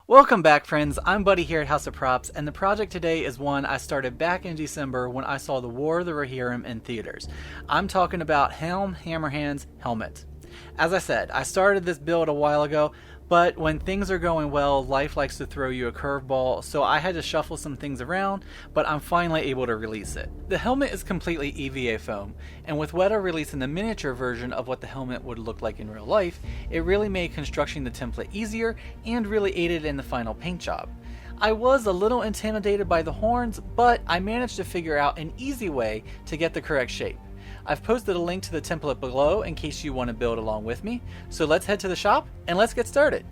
Welcome back, friends. I'm Buddy here at House of Props, and the project today is one I started back in December when I saw The War of the Rohirrim in theaters. I'm talking about Helm Hammerhand's helmet. As I said, I started this build a while ago, but when things are going well, life likes to throw you a curveball, so I had to shuffle some things around, but I'm finally able to release it. The helmet is completely EVA foam, and with Weta releasing the miniature version of what the helmet would look like in real life, it really made constructing the template easier and really aided in the final paint job. I was a little intimidated by the horns, but I managed to figure out an easy way to get the correct shape. I've posted a link to the template below in case you want to build along with me, so let's head to the shop and let's get started.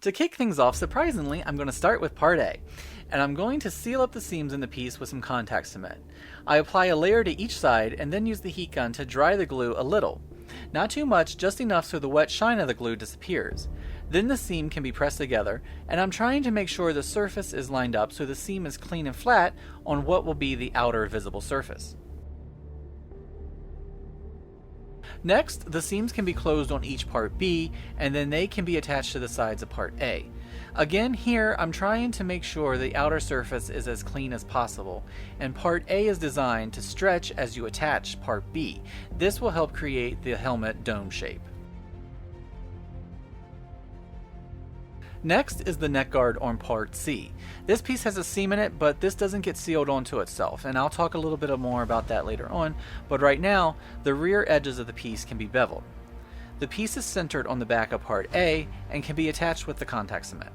To kick things off, surprisingly, I'm going to start with part A, and I'm going to seal up the seams in the piece with some contact cement. I apply a layer to each side and then use the heat gun to dry the glue a little. Not too much, just enough so the wet shine of the glue disappears. Then the seam can be pressed together, and I'm trying to make sure the surface is lined up so the seam is clean and flat on what will be the outer visible surface. Next, the seams can be closed on each part B, and then they can be attached to the sides of part A. Again, here I'm trying to make sure the outer surface is as clean as possible, and part A is designed to stretch as you attach part B. This will help create the helmet dome shape. Next is the neck guard on part C. This piece has a seam in it, but this doesn't get sealed onto itself, and I'll talk a little bit more about that later on, but right now, the rear edges of the piece can be beveled. The piece is centered on the back of part A and can be attached with the contact cement.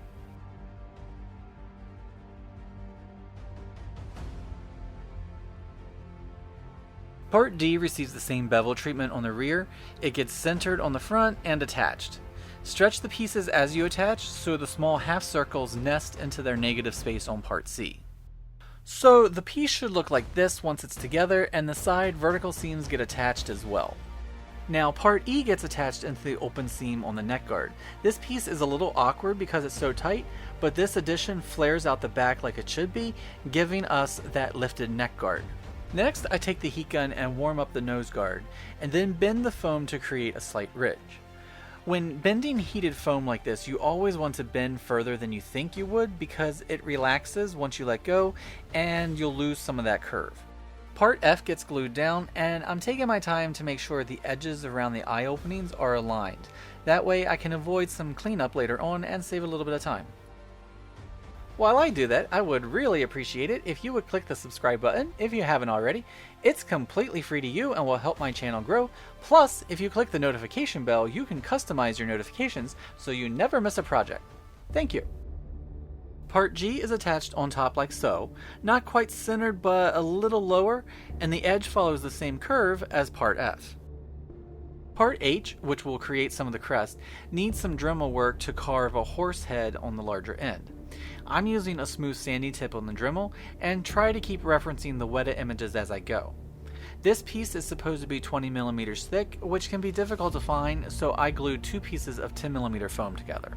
Part D receives the same bevel treatment on the rear. It gets centered on the front and attached. Stretch the pieces as you attach so the small half circles nest into their negative space on part C. So the piece should look like this once it's together, and the side vertical seams get attached as well. Now part E gets attached into the open seam on the neck guard. This piece is a little awkward because it's so tight, but this addition flares out the back like it should be, giving us that lifted neck guard. Next, I take the heat gun and warm up the nose guard, and then bend the foam to create a slight ridge. When bending heated foam like this, you always want to bend further than you think you would because it relaxes once you let go and you'll lose some of that curve. Part F gets glued down, and I'm taking my time to make sure the edges around the eye openings are aligned. That way I can avoid some cleanup later on and save a little bit of time. While I do that, I would really appreciate it if you would click the subscribe button if you haven't already. It's completely free to you and will help my channel grow. Plus, if you click the notification bell, you can customize your notifications so you never miss a project. Thank you. Part G is attached on top like so, not quite centered but a little lower, and the edge follows the same curve as part F. Part H, which will create some of the crest, needs some Dremel work to carve a horse head on the larger end. I'm using a smooth sandy tip on the Dremel and try to keep referencing the Weta images as I go. This piece is supposed to be 20mm thick, which can be difficult to find, so I glued two pieces of 10mm foam together.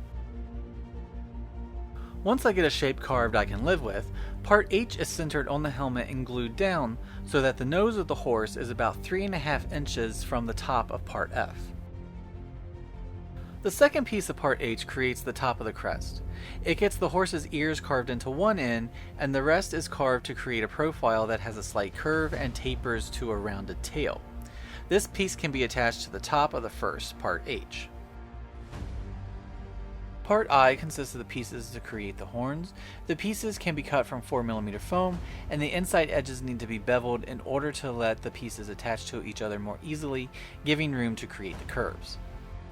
Once I get a shape carved I can live with, part H is centered on the helmet and glued down so that the nose of the horse is about 3.5 inches from the top of part F. The second piece of part H creates the top of the crest. It gets the horse's ears carved into one end, and the rest is carved to create a profile that has a slight curve and tapers to a rounded tail. This piece can be attached to the top of the first, part H. Part I consists of the pieces to create the horns. The pieces can be cut from 4mm foam, and the inside edges need to be beveled in order to let the pieces attach to each other more easily, giving room to create the curves.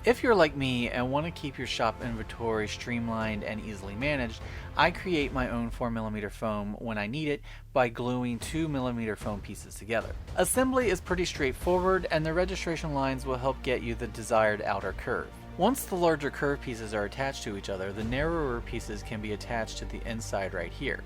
If you're like me and want to keep your shop inventory streamlined and easily managed, I create my own 4mm foam when I need it by gluing 2mm foam pieces together. Assembly is pretty straightforward, and the registration lines will help get you the desired outer curve. Once the larger curve pieces are attached to each other, the narrower pieces can be attached to the inside right here.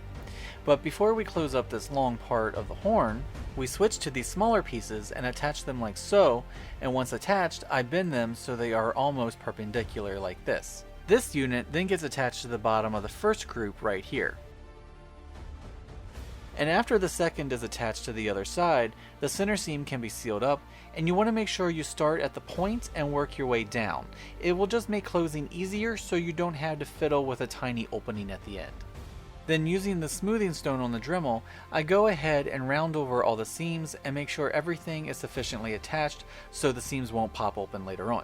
But before we close up this long part of the horn, we switch to these smaller pieces and attach them like so, and once attached, I bend them so they are almost perpendicular like this. This unit then gets attached to the bottom of the first group right here. And after the second is attached to the other side, the center seam can be sealed up, and you want to make sure you start at the point and work your way down. It will just make closing easier so you don't have to fiddle with a tiny opening at the end. Then using the smoothing stone on the Dremel, I go ahead and round over all the seams and make sure everything is sufficiently attached so the seams won't pop open later on.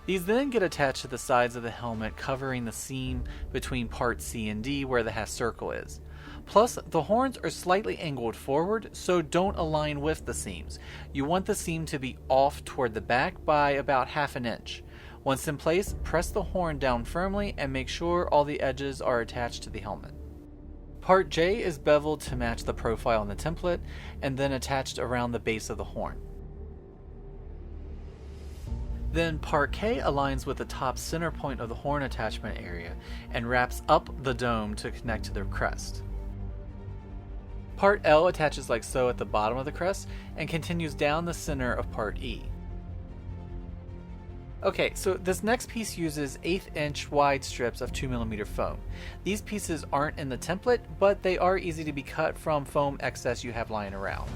These then get attached to the sides of the helmet, covering the seam between part C and D where the half circle is. Plus, the horns are slightly angled forward, so don't align with the seams. You want the seam to be off toward the back by about ½ an inch. Once in place, press the horn down firmly and make sure all the edges are attached to the helmet. Part J is beveled to match the profile in the template, and then attached around the base of the horn. Then part K aligns with the top center point of the horn attachment area and wraps up the dome to connect to the crest. Part L attaches like so at the bottom of the crest and continues down the center of part E. Okay, so this next piece uses 1/8 inch wide strips of 2mm foam. These pieces aren't in the template, but they are easy to be cut from foam excess you have lying around.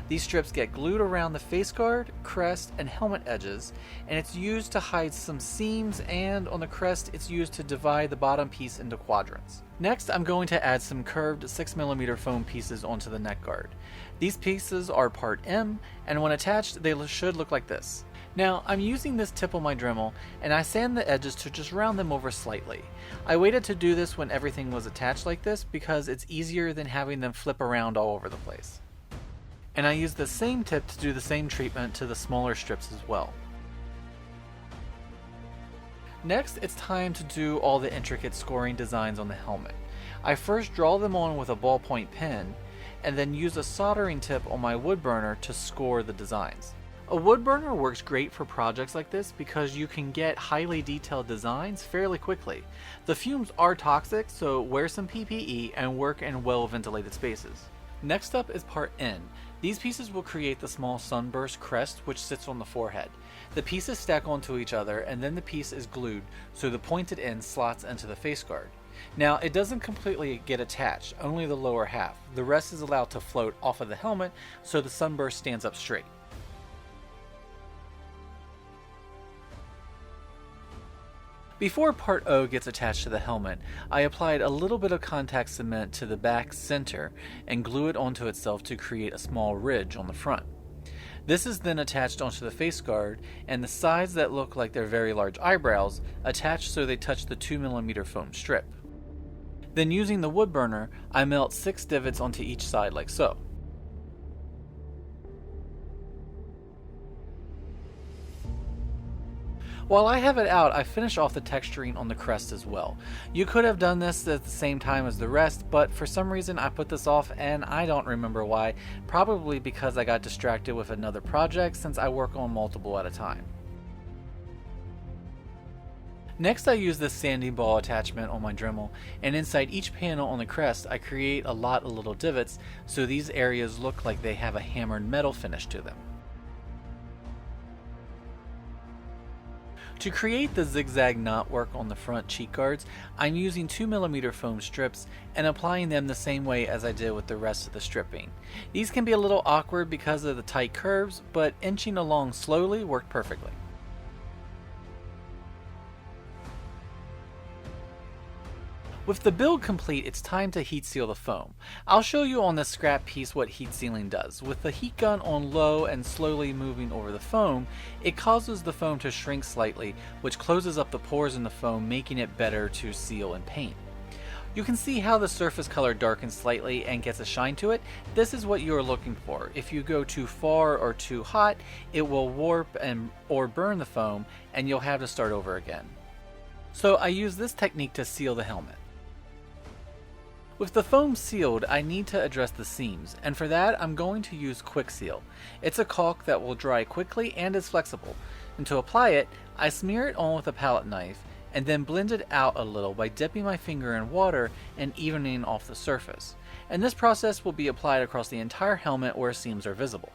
These strips get glued around the face guard, crest, and helmet edges, and it's used to hide some seams, and on the crest it's used to divide the bottom piece into quadrants. Next, I'm going to add some curved 6mm foam pieces onto the neck guard. These pieces are part M, and when attached they should look like this. Now, I'm using this tip on my Dremel, and I sand the edges to just round them over slightly. I waited to do this when everything was attached like this because it's easier than having them flip around all over the place. And I use the same tip to do the same treatment to the smaller strips as well. Next, it's time to do all the intricate scoring designs on the helmet. I first draw them on with a ballpoint pen, and then use a soldering tip on my wood burner to score the designs. A wood burner works great for projects like this because you can get highly detailed designs fairly quickly. The fumes are toxic, so wear some PPE and work in well-ventilated spaces. Next up is part N. These pieces will create the small sunburst crest which sits on the forehead. The pieces stack onto each other, and then the piece is glued so the pointed end slots into the face guard. Now, it doesn't completely get attached, only the lower half. The rest is allowed to float off of the helmet so the sunburst stands up straight. Before part O gets attached to the helmet, I applied a little bit of contact cement to the back center and glue it onto itself to create a small ridge on the front. This is then attached onto the face guard, and the sides that look like they're very large eyebrows attached so they touch the 2mm foam strip. Then using the wood burner, I melt 6 divots onto each side like so. While I have it out, I finish off the texturing on the crest as well. You could have done this at the same time as the rest, but for some reason I put this off, and I don't remember why. Probably because I got distracted with another project since I work on multiple at a time. Next, I use this sanding ball attachment on my Dremel, and inside each panel on the crest I create a lot of little divots so these areas look like they have a hammered metal finish to them. To create the zigzag knot work on the front cheek guards, I'm using 2mm foam strips and applying them the same way as I did with the rest of the stripping. These can be a little awkward because of the tight curves, but inching along slowly worked perfectly. With the build complete, it's time to heat seal the foam. I'll show you on this scrap piece what heat sealing does. With the heat gun on low and slowly moving over the foam, it causes the foam to shrink slightly, which closes up the pores in the foam, making it better to seal and paint. You can see how the surface color darkens slightly and gets a shine to it. This is what you are looking for. If you go too far or too hot, it will warp or burn the foam, and you'll have to start over again. So I use this technique to seal the helmet. With the foam sealed, I need to address the seams, and for that I'm going to use Quick Seal. It's a caulk that will dry quickly and is flexible, and to apply it, I smear it on with a palette knife and then blend it out a little by dipping my finger in water and evening off the surface. And this process will be applied across the entire helmet where seams are visible.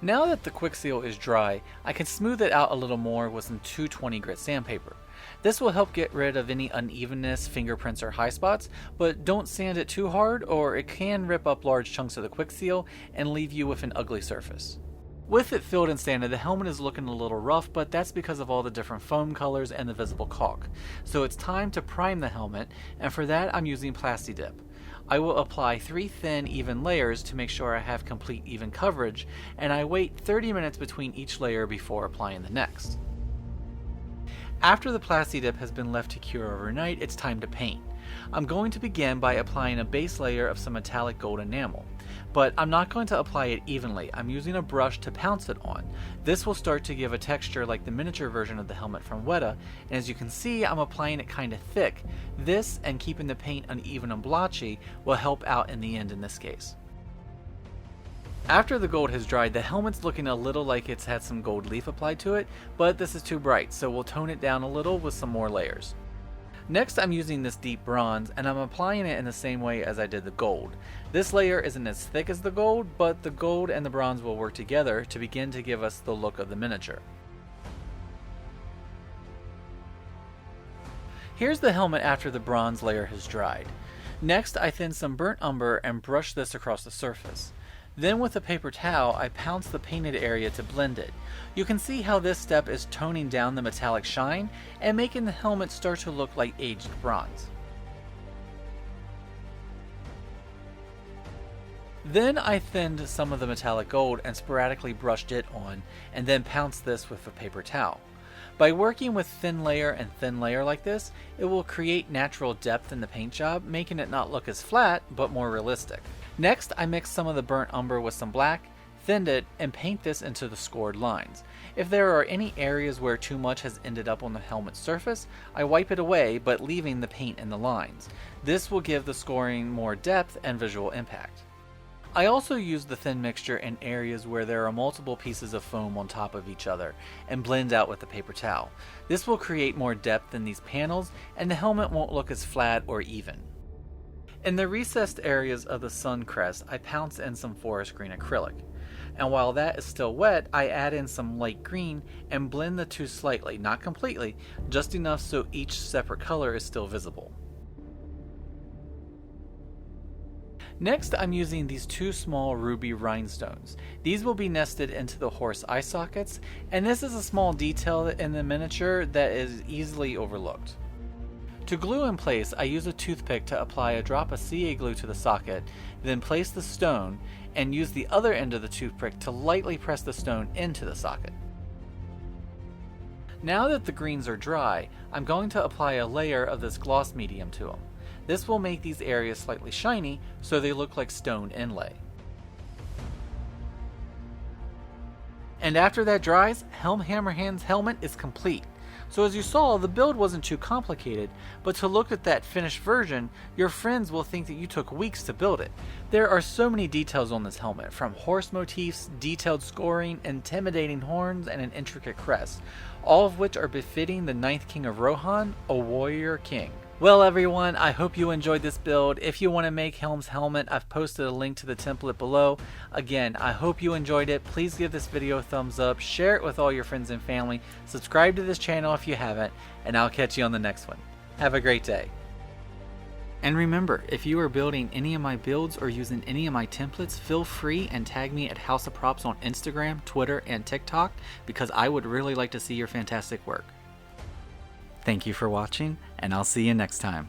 Now that the quick seal is dry, I can smooth it out a little more with some 220 grit sandpaper. This will help get rid of any unevenness, fingerprints, or high spots, but don't sand it too hard or it can rip up large chunks of the quick seal and leave you with an ugly surface. With it filled and sanded, the helmet is looking a little rough, but that's because of all the different foam colors and the visible caulk. So it's time to prime the helmet, and for that I'm using Plasti Dip. I will apply 3 thin, even layers to make sure I have complete even coverage, and I wait 30 minutes between each layer before applying the next. After the Plasti Dip has been left to cure overnight, it's time to paint. I'm going to begin by applying a base layer of some metallic gold enamel, but I'm not going to apply it evenly. I'm using a brush to pounce it on. This will start to give a texture like the miniature version of the helmet from Weta, and as you can see, I'm applying it kind of thick. This, and keeping the paint uneven and blotchy, will help out in the end in this case. After the gold has dried, the helmet's looking a little like it's had some gold leaf applied to it, but this is too bright, so we'll tone it down a little with some more layers. Next, I'm using this deep bronze, and I'm applying it in the same way as I did the gold. This layer isn't as thick as the gold, but the gold and the bronze will work together to begin to give us the look of the miniature. Here's the helmet after the bronze layer has dried. Next, I thin some burnt umber and brush this across the surface. Then with a paper towel, I pounce the painted area to blend it. You can see how this step is toning down the metallic shine and making the helmet start to look like aged bronze. Then I thinned some of the metallic gold and sporadically brushed it on, and then pounced this with a paper towel. By working with thin layer and thin layer like this, it will create natural depth in the paint job, making it not look as flat, but more realistic. Next, I mixed some of the burnt umber with some black, thinned it, and paint this into the scored lines. If there are any areas where too much has ended up on the helmet's surface, I wipe it away, but leaving the paint in the lines. This will give the scoring more depth and visual impact. I also use the thin mixture in areas where there are multiple pieces of foam on top of each other, and blend out with the paper towel. This will create more depth in these panels, and the helmet won't look as flat or even. In the recessed areas of the sun crest, I pounce in some forest green acrylic. And while that is still wet, I add in some light green and blend the two slightly, not completely, just enough so each separate color is still visible. Next, I'm using these 2 small ruby rhinestones. These will be nested into the horse eye sockets, and this is a small detail in the miniature that is easily overlooked. To glue in place, I use a toothpick to apply a drop of CA glue to the socket, then place the stone, and use the other end of the toothpick to lightly press the stone into the socket. Now that the greens are dry, I'm going to apply a layer of this gloss medium to them. This will make these areas slightly shiny, so they look like stone inlay. And after that dries, Helm Hammerhand's helmet is complete. So as you saw, the build wasn't too complicated, but to look at that finished version, your friends will think that you took weeks to build it. There are so many details on this helmet, from horse motifs, detailed scoring, intimidating horns, and an intricate crest, all of which are befitting the 9th King of Rohan, a warrior king. Well everyone, I hope you enjoyed this build. If you want to make Helm's helmet, I've posted a link to the template below. Again, I hope you enjoyed it. Please give this video a thumbs up, share it with all your friends and family, subscribe to this channel if you haven't, and I'll catch you on the next one. Have a great day. And remember, if you are building any of my builds or using any of my templates, feel free and tag me at House of Props on Instagram, Twitter, and TikTok, because I would really like to see your fantastic work. Thank you for watching, and I'll see you next time.